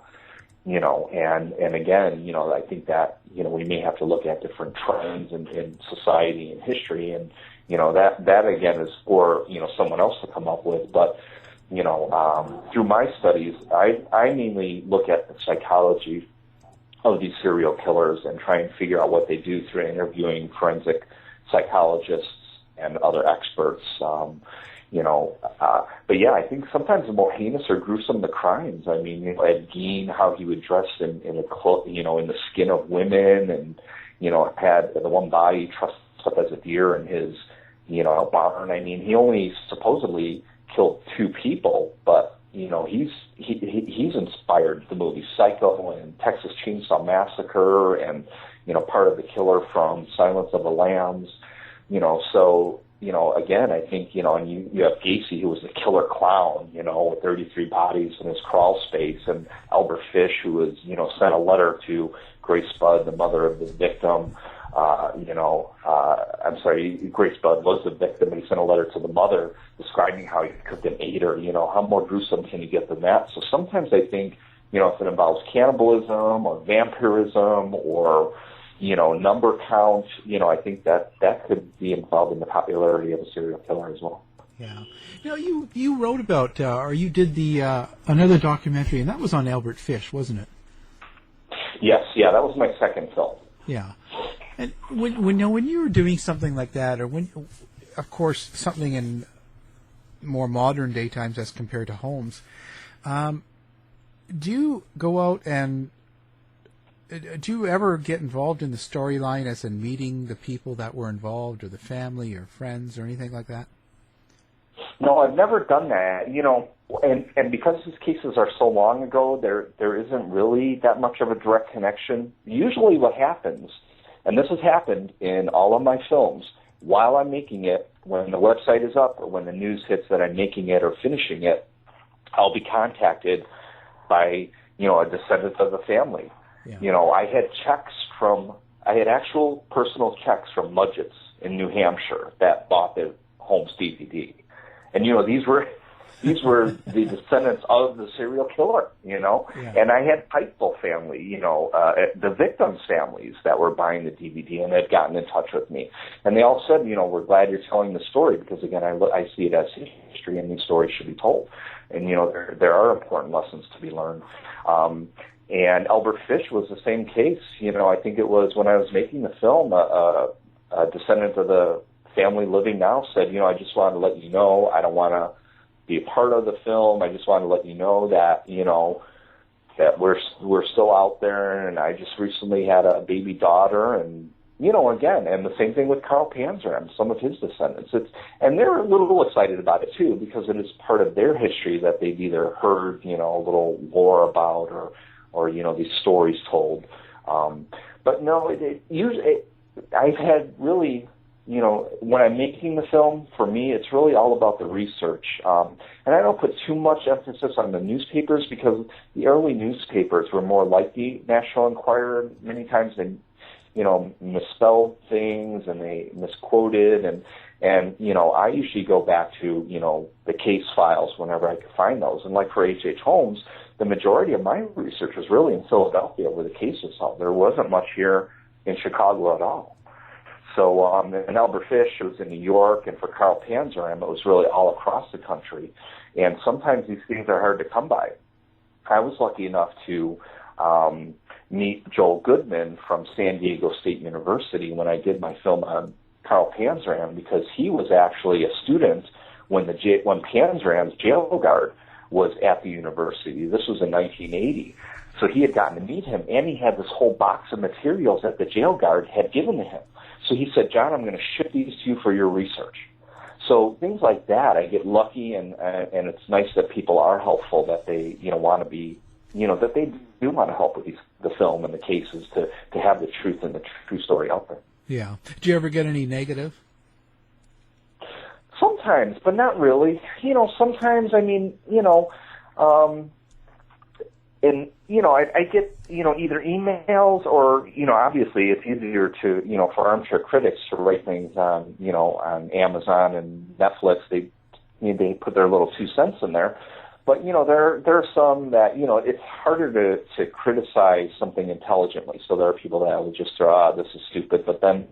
And again, I think that, we may have to look at different trends in society and history, and, that again is for, someone else to come up with. But, through my studies, I mainly look at the psychology of these serial killers and try and figure out what they do through interviewing forensic psychologists and other experts. But yeah, I think sometimes the more heinous or gruesome the crimes. I mean, Ed Gein, how he would dress in the skin of women, and had the one body trussed up as a deer in his barn. I mean, he only supposedly killed 2 people, but he's inspired the movie Psycho and Texas Chainsaw Massacre, and part of the killer from Silence of the Lambs. So again, I think, and you have Gacy, who was the killer clown, with 33 bodies in his crawl space, and Albert Fish, who was, sent a letter to Grace Budd, the mother of the victim. I'm sorry, Grace Budd was the victim, and he sent a letter to the mother describing how he cooked an aider. How more gruesome can you get than that? So sometimes I think, if it involves cannibalism or vampirism or, number count, I think that could be involved in the popularity of a serial killer as well. Yeah. You wrote about, or you did the another documentary, and that was on Albert Fish, wasn't it? Yes, yeah, that was my second film. Yeah. And when you were doing something like that, or when, of course, something in more modern day times as compared to Holmes, do you go out and do you ever get involved in the storyline, as in meeting the people that were involved, or the family, or friends, or anything like that? No, I've never done that. And because these cases are so long ago, there isn't really that much of a direct connection. Usually, what happens, and this has happened in all of my films, while I'm making it, when the website is up or when the news hits that I'm making it or finishing it, I'll be contacted by, a descendant of the family. Yeah. I had actual personal checks from Mudgett's in New Hampshire that bought the Holmes DVD. And, these were the descendants of the serial killer, Yeah. And I had Pitezell family, the victims' families that were buying the DVD and had gotten in touch with me. And they all said, we're glad you're telling the story because, again, I see it as history and these stories should be told. And, there are important lessons to be learned. And Albert Fish was the same case. I think it was when I was making the film, a descendant of the family living now said, I just wanted to let you know, I don't want to be a part of the film. I just wanted to let you know that, that we're still out there, and I just recently had a baby daughter, and, again, and the same thing with Carl Panzram, some of his descendants. And they're a little excited about it, too, because it is part of their history that they've either heard, a little lore about or these stories told. But no, I've had really, when I'm making the film, for me, it's really all about the research. And I don't put too much emphasis on the newspapers because the early newspapers were more like the National Enquirer. Many times they, misspelled things and they misquoted. And I usually go back to, the case files whenever I could find those. And like for H.H. Holmes, the majority of my research was really in Philadelphia where the case was held. There wasn't much here in Chicago at all. So, and Albert Fish, it was in New York, and for Carl Panzram, it was really all across the country. And sometimes these things are hard to come by. I was lucky enough to meet Joel Goodman from San Diego State University when I did my film on Carl Panzram, because he was actually a student when Panzram's jail guard was at the university. This was in 1980. So he had gotten to meet him, and he had this whole box of materials that the jail guard had given to him. So he said, John, I'm going to ship these to you for your research. So things like that, I get lucky, and it's nice that people are helpful, that they want to be, that they do want to help with the film and the cases to have the truth and the true story out there. Yeah. Do you ever get any negative? Sometimes, but not really. Sometimes, I get, either emails or, obviously it's easier to, for armchair critics to write things on, on Amazon and Netflix. They put their little 2 cents in there. But, there are some that, it's harder to criticize something intelligently. So there are people that will just throw, this is stupid. But then,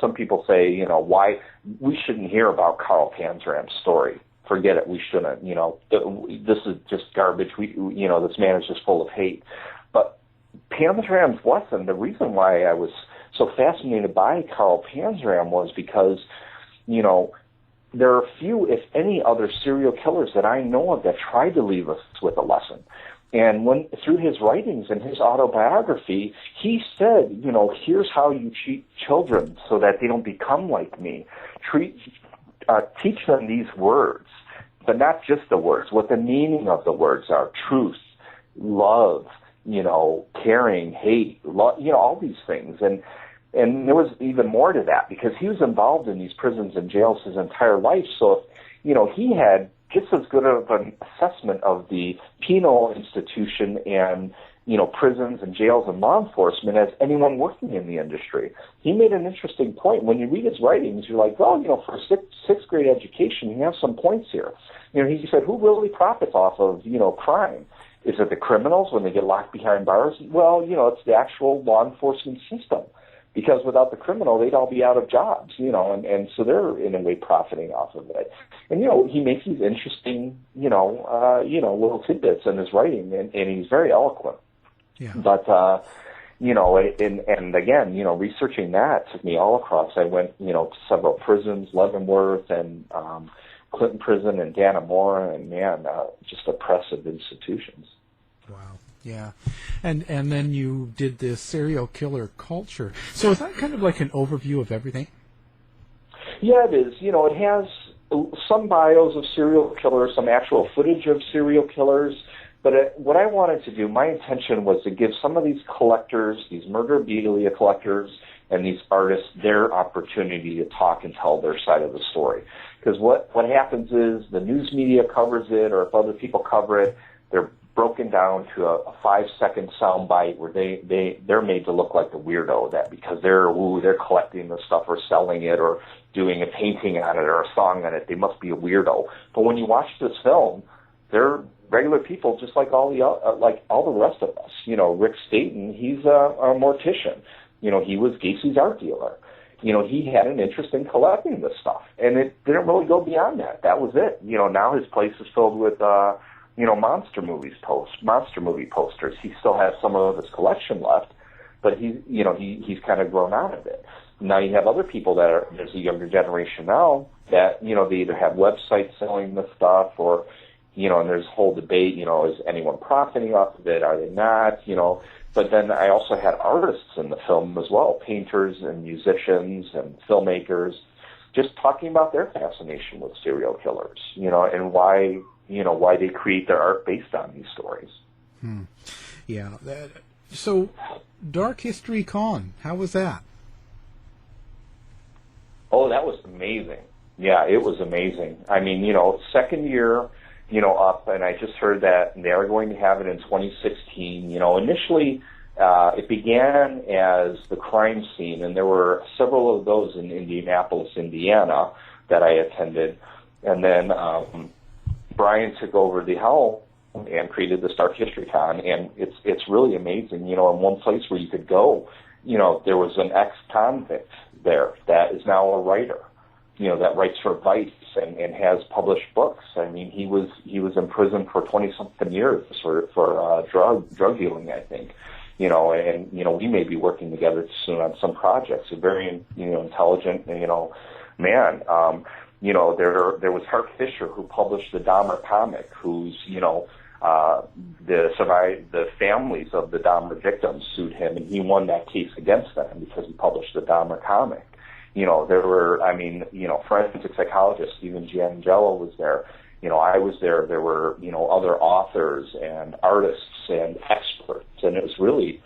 some people say, why we shouldn't hear about Carl Panzram's story. Forget it. We shouldn't. This is just garbage. This man is just full of hate. But Panzram's lesson, the reason why I was so fascinated by Carl Panzram was because, there are few, if any, other serial killers that I know of that tried to leave us with a lesson. And through his writings and his autobiography, he said, here's how you treat children so that they don't become like me. Teach them these words, but not just the words, what the meaning of the words are: truth, love, caring, hate, all these things. And And there was even more to that because he was involved in these prisons and jails his entire life. So, he had just as good of an assessment of the penal institution and, prisons and jails and law enforcement as anyone working in the industry. He made an interesting point. When you read his writings, you're like, well, for a sixth grade education, you have some points here. He said, who really profits off of, crime? Is it the criminals when they get locked behind bars? Well, it's the actual law enforcement system. Because without the criminal, they'd all be out of jobs, and so they're in a way profiting off of it. And, he makes these interesting, little tidbits in his writing, and he's very eloquent. Yeah. But, and again, researching that took me all across. I went, to several prisons, Leavenworth and Clinton Prison and Dannemora, and man, just oppressive institutions. Wow. Yeah, and then you did this serial killer culture. So is that kind of like an overview of everything? Yeah, it is. It has some bios of serial killers, some actual footage of serial killers. But what I wanted to do, my intention was to give some of these collectors, these memorabilia collectors, and these artists their opportunity to talk and tell their side of the story. Because what happens is the news media covers it, or if other people cover it, they're broken down to a 5-second soundbite where they're made to look like the weirdo, that because they're collecting the stuff or selling it or doing a painting on it or a song on it, they must be a weirdo. But when you watch this film, they're regular people just like all the rest of us. Rick Staten, he's a mortician. He was Gacy's art dealer. He had an interest in collecting this stuff, and it didn't really go beyond that. That was it. Now his place is filled with monster movie posters. He still has some of his collection left, but he's kind of grown out of it. Now you have other people there's a younger generation now that, they either have websites selling the stuff or, and there's a whole debate, is anyone profiting off of it? Are they not? But then I also had artists in the film as well, painters and musicians and filmmakers, just talking about their fascination with serial killers, and why they create their art based on these stories. Yeah. So, Dark History Con, how was that? Oh, that was amazing. Yeah, it was amazing. I mean, second year, up, and I just heard that they are going to have it in 2016. Initially, it began as the crime scene, and there were several of those in Indianapolis, Indiana, that I attended. And then Brian took over the helm and created this Dark History Con, and it's really amazing. In one place where you could go, there was an ex-convict there that is now a writer, that writes for Vice and has published books. I mean, he was in prison for 20-something years for drug dealing, I think. And we may be working together soon on some projects. A very intelligent man. There was Hart Fisher, who published the Dahmer comic, who's the families of the Dahmer victims sued him, and he won that case against them because he published the Dahmer comic. There were, forensic psychologist Stephen Giangelo was there. I was there. There were, other authors and artists and experts, and it was really,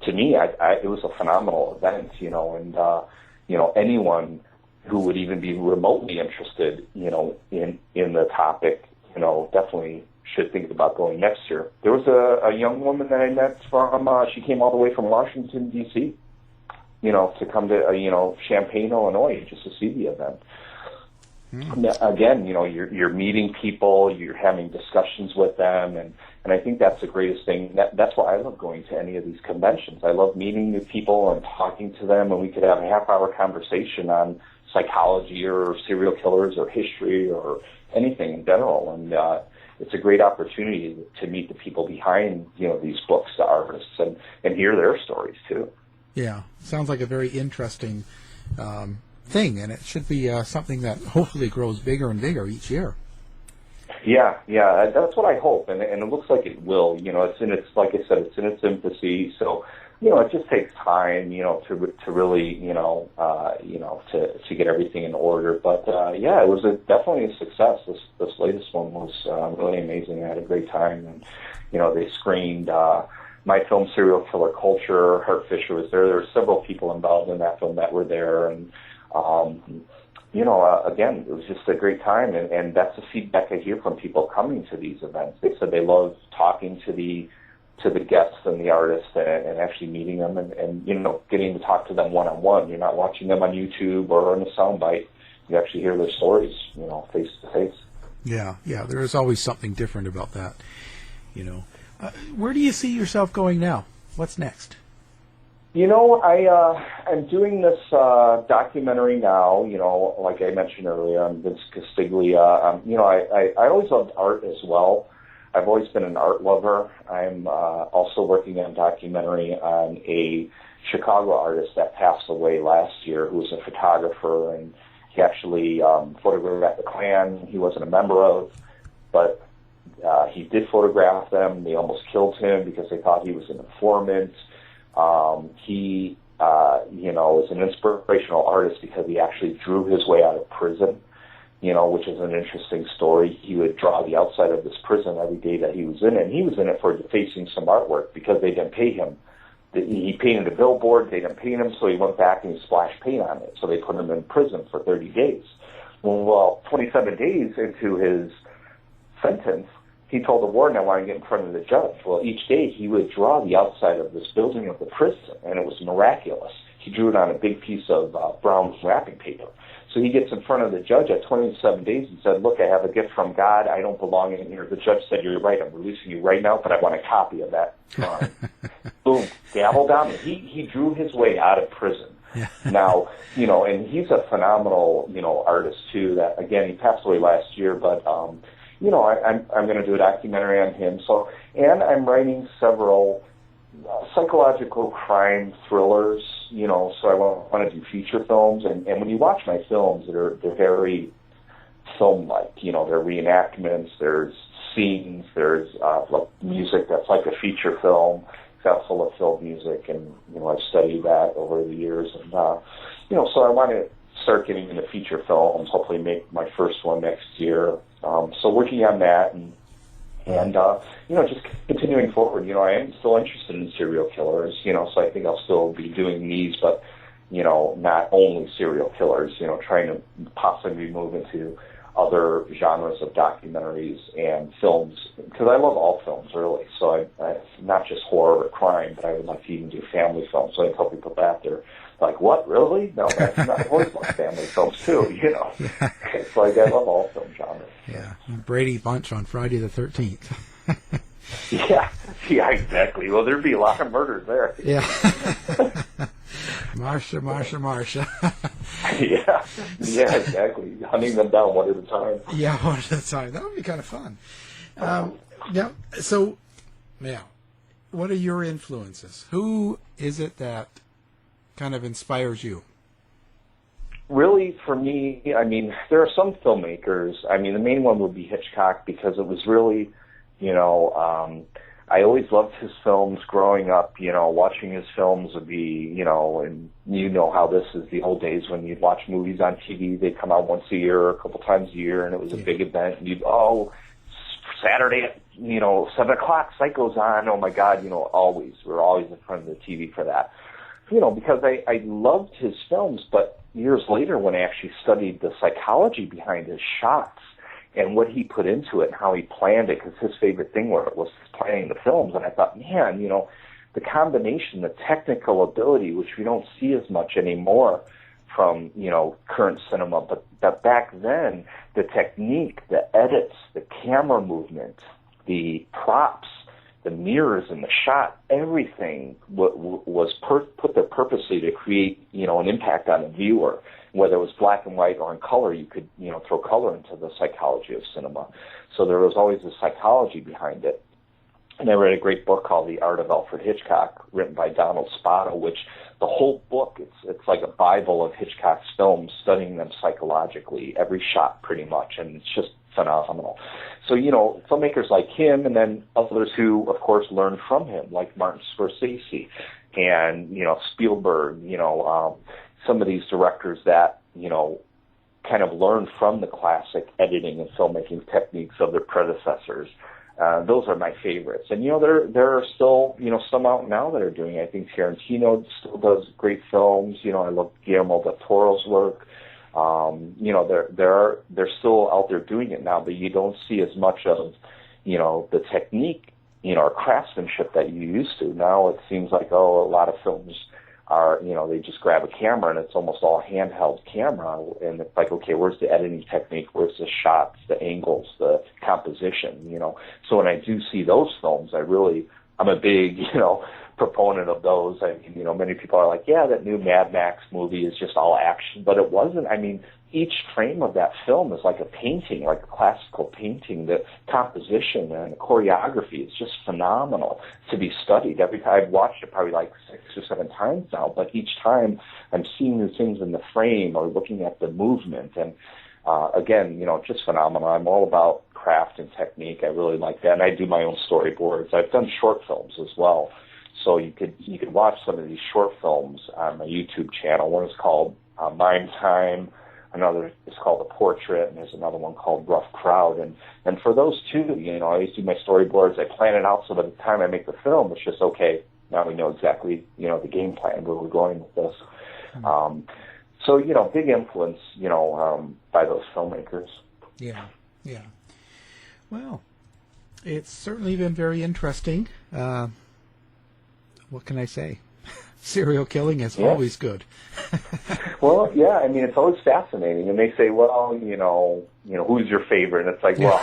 to me, it was a phenomenal event, and anyone who would even be remotely interested, in the topic, definitely should think about going next year. There was a young woman that I met from, she came all the way from Washington, D.C., to come to, Champaign, Illinois, just to see the event. Again, you're meeting people, you're having discussions with them, and I think that's the greatest thing. That's why I love going to any of these conventions. I love meeting new people and talking to them, and we could have a half-hour conversation on psychology or serial killers or history or anything in general. And it's a great opportunity to meet the people behind, these books, the artists, and hear their stories too. Yeah, sounds like a very interesting thing, and it should be something that hopefully grows bigger and bigger each year. Yeah, that's what I hope, and it looks like it will. It's in its, like I said, it's in its infancy, so it just takes time, to really, to get everything in order. But it was definitely a success. This latest one was really amazing. I had a great time, and they screened my film Serial Killer Culture. Hart Fisher was there. There were several people involved in that film that were there, and again, it was just a great time, and that's the feedback I hear from people coming to these events. They said they love talking to the guests and the artists and actually meeting them and getting to talk to them one-on-one. You're not watching them on YouTube or in a soundbite. You actually hear their stories, face to face. Yeah, there is always something different about that, Where do you see yourself going now? What's next? I'm doing this documentary now, like I mentioned earlier, on Vince Castiglia. I always loved art as well. I've always been an art lover. I'm also working on a documentary on a Chicago artist that passed away last year who was a photographer, and he actually photographed the Klan he wasn't a member of, but he did photograph them. They almost killed him because they thought he was an informant. He is an inspirational artist because he actually drew his way out of prison, which is an interesting story. He would draw the outside of this prison every day that he was in it, and he was in it for defacing some artwork because they didn't pay him. He painted a billboard, they didn't pay him, so he went back and he splashed paint on it, so they put him in prison for 30 days. Well, 27 days into his sentence, he told the warden, I want to get in front of the judge. Well, each day he would draw the outside of this building of the prison, and it was miraculous. He drew it on a big piece of brown wrapping paper. So he gets in front of the judge at 27 days and said, look, I have a gift from God. I don't belong in here. The judge said, you're right. I'm releasing you right now, but I want a copy of that drawing. Boom, gavel down. He drew his way out of prison. Yeah. Now, and he's a phenomenal, artist too. That, again, he passed away last year, but I'm going to do a documentary on him. So, and I'm writing several psychological crime thrillers, so I want to do feature films. And when you watch my films, they're very film-like. They're reenactments, there's scenes, there's like music that's like a feature film. It's got full of film music, and, I've studied that over the years. And, so I want to start getting into feature films, hopefully make my first one next year. So working on that and just continuing forward. I am still interested in serial killers, so I think I'll still be doing these, but, not only serial killers, trying to possibly move into other genres of documentaries and films, because I love all films, really. So I not just horror or crime, but I would like to even do family films. So I tell people that they're like, what, really? No, that's not. I've always loved family films, too, Yeah. It's like I love all film genres. Yeah, Brady Bunch on Friday the 13th. Yeah, exactly. Well, there'd be a lot of murders there. Yeah. Marsha. Yeah, exactly. Hunting them down one at a time. Yeah, one at a time. That would be kind of fun. So, what are your influences? Who is it that kind of inspires you? Really, for me, there are some filmmakers. The main one would be Hitchcock, because it was really, I always loved his films growing up. Watching his films would be, and how this is the old days when you'd watch movies on TV. They'd come out once a year or a couple times a year, and it was a big event. And Saturday at, 7 o'clock, Psycho's on. Oh, my God, always. We're always in front of the TV for that. Because I loved his films, but years later when I actually studied the psychology behind his shots and what he put into it and how he planned it, because his favorite thing was planning the films, and I thought, man, the combination, the technical ability, which we don't see as much anymore from, current cinema, but back then, the technique, the edits, the camera movement, the props, the mirrors in the shot, everything was put there purposely to create, an impact on the viewer. Whether it was black and white or in color, you could, throw color into the psychology of cinema. So there was always a psychology behind it. And I read a great book called The Art of Alfred Hitchcock, written by Donald Spada, which the whole book, it's like a Bible of Hitchcock's films, studying them psychologically, every shot pretty much, and it's just phenomenal. So, filmmakers like him, and then others who, of course, learned from him, like Martin Scorsese and, Spielberg, some of these directors that, kind of learned from the classic editing and filmmaking techniques of their predecessors. Those are my favorites. And, there are still, some out now that are doing it. I think Tarantino still does great films. I love Guillermo del Toro's work. They're still out there doing it now, but you don't see as much of, the technique, or craftsmanship that you used to. Now it seems like, a lot of films are, they just grab a camera and it's almost all handheld camera. And it's like, okay, where's the editing technique? Where's the shots, the angles, the composition, So when I do see those films, I'm a big, proponent of those. I mean, many people are like, yeah, that new Mad Max movie is just all action, but it wasn't. I mean, each frame of that film is like a painting, like a classical painting. The composition and the choreography is just phenomenal to be studied. Every time I've watched it probably like 6 or 7 times now, but each time I'm seeing new things in the frame or looking at the movement. And again, just phenomenal. I'm all about craft and technique. I really like that. And I do my own storyboards. I've done short films as well. So you could watch some of these short films on my YouTube channel. One is called Mime Time. Another is called The Portrait, and there's another one called Rough Crowd. And for those two, I always do my storyboards. I plan it out so by the time I make the film, it's just, okay, now we know exactly, the game plan, where we're going with this. So, big influence, by those filmmakers. Yeah. Well, it's certainly been very interesting. What can I say? Serial killing is always good. Well, yeah, I mean, it's always fascinating. And they say, well, who's your favorite? And it's like, well,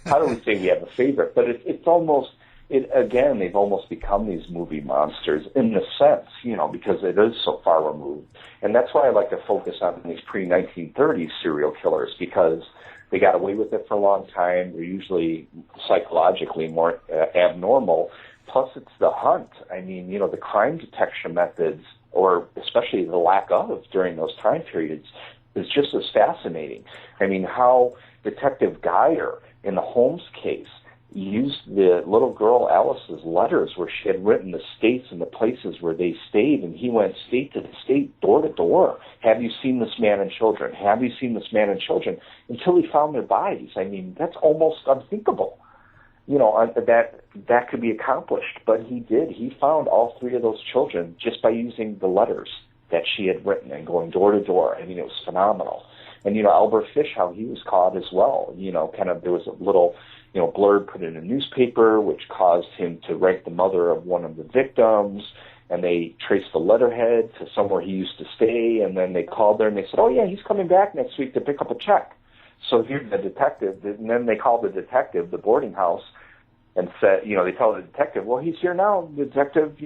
how do we say we have a favorite? But it's almost, again, they've almost become these movie monsters in the sense, because it is so far removed. And that's why I like to focus on these pre-1930s serial killers, because they got away with it for a long time. They're usually psychologically more abnormal. Plus, it's the hunt. I mean, the crime detection methods, or especially the lack of during those time periods, is just as fascinating. I mean, how Detective Geyer in the Holmes case used the little girl Alice's letters where she had written the states and the places where they stayed, and he went state to state, door to door. Have you seen this man and children? Have you seen this man and children? Until he found their bodies. I mean, that's almost unthinkable. That could be accomplished, but he did. He found all 3 of those children just by using the letters that she had written and going door to door. I mean, it was phenomenal. And, Albert Fish, how he was caught as well. There was a little, blurb put in a newspaper, which caused him to rank the mother of one of the victims. And they traced the letterhead to somewhere he used to stay. And then they called there and they said, oh, yeah, he's coming back next week to pick up a check. So here's the detective, and then they called the detective, the boarding house, and said, they tell the detective, well, he's here now. The detective,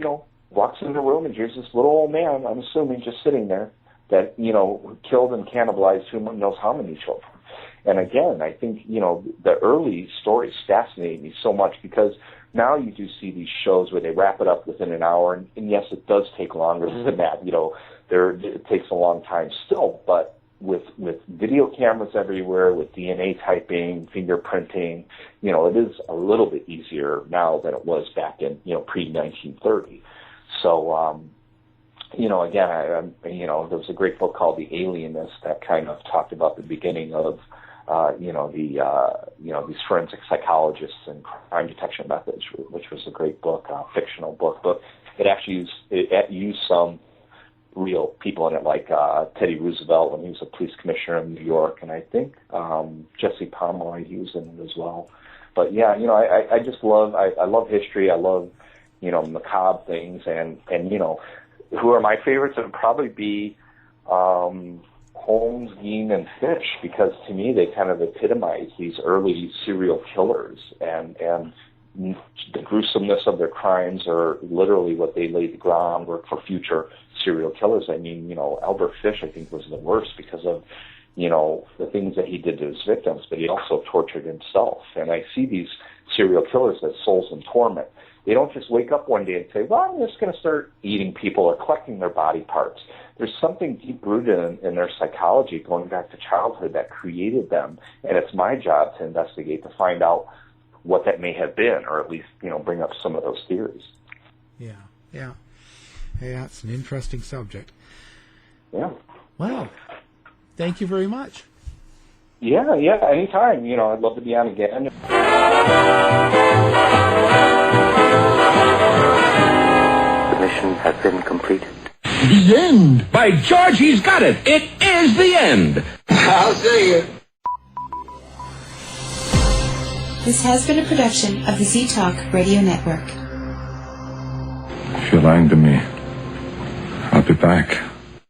walks in the room, and here's this little old man, I'm assuming, just sitting there, that, killed and cannibalized who knows how many children. And again, I think, the early stories fascinate me so much, because now you do see these shows where they wrap it up within an hour, and yes, it does take longer than that. It takes a long time still, but with video cameras everywhere, with DNA typing, fingerprinting, it is a little bit easier now than it was back in, pre-1930. So, again, there was a great book called The Alienist that kind of talked about the beginning of, these forensic psychologists and crime detection methods, which was a great book, fictional book, but it actually used some real people in it, like Teddy Roosevelt when he was a police commissioner in New York, and I think Jesse Pomeroy, he was in it as well. But yeah, I just love I love history. I love macabre things, and who are my favorites? It would probably be Holmes, Gein, and Fish, because to me they kind of epitomize these early serial killers, and the gruesomeness of their crimes are literally what they laid the groundwork for future serial killers. I mean, Albert Fish, I think, was the worst because of, the things that he did to his victims, but he also tortured himself. And I see these serial killers as souls in torment. They don't just wake up one day and say, well, I'm just going to start eating people or collecting their body parts. There's something deep-rooted in their psychology going back to childhood that created them, and it's my job to investigate, to find out what that may have been, or at least, bring up some of those theories. Yeah, it's an interesting subject. Yeah. Well, thank you very much. Yeah, anytime. I'd love to be on again. The mission has been completed. The end. By George, he's got it. It is the end. I'll see you. This has been a production of the Z-Talk Radio Network. If you're lying to me, I'll be back.